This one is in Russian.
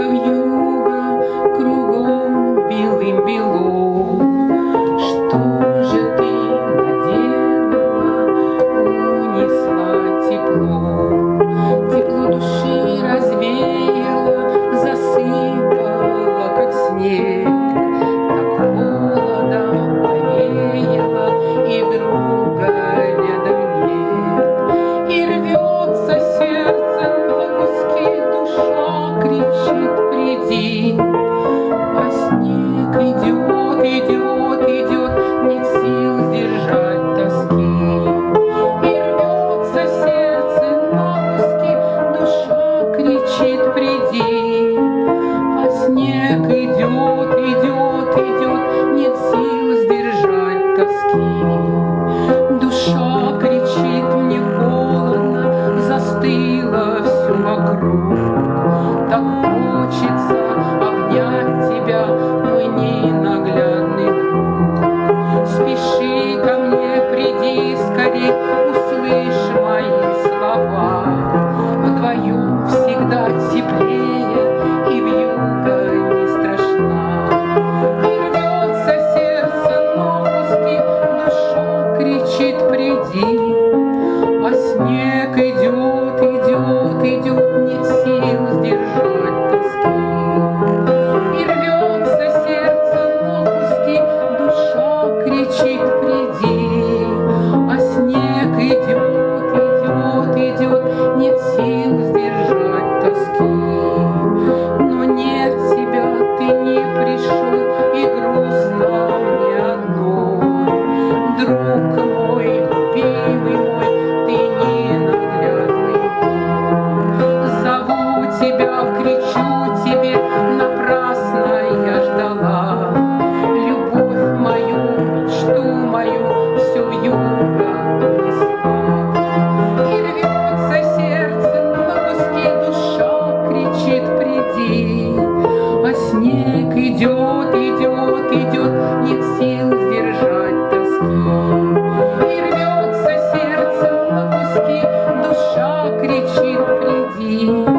вьюга, кругом белым-бело. Что же ты наделала, унесла тепло? Тепло души развеяла, засыпала, как снег. Так холодом повеяло, и друга рядом нет. И рвется сердце на куски, душа кричит: приди. А снег идет, идет, идет, нет сил сдержать тоски. И рвется сердце на куски, душа кричит: приди. А снег идет, идет, идет, нет сил сдержать тоски. Душа кричит: мне холодно, застыло все вокруг. Так хочется обнять тебя, мой ненаглядный друг. Спеши ко мне, приди скорей, услышь мои слова. Вдвоем всегда теплее, и вьюга не страшна. И рвется сердце на куски, душа кричит: приди. А снег идет, идет, идет, нет сил сдержать тоски. И рвется сердце на куски, душа кричит: приди. А снег идет, идет, идет, нет сил сдержать тоски. Но нет тебя, ты не пришел, и грустно мне одной. Друг мой, любимый мой, ты ненаглядный мой. Зову тебя, кричу тебе, напрасно я ждала. Любовь мою, мечту мою, всю вьюга унесла. И рвется сердце на куски, душа кричит: приди. А снег идет, идет, идет, нет сил сдержать тоски. И рвется сердце на куски, душа кричит: приди.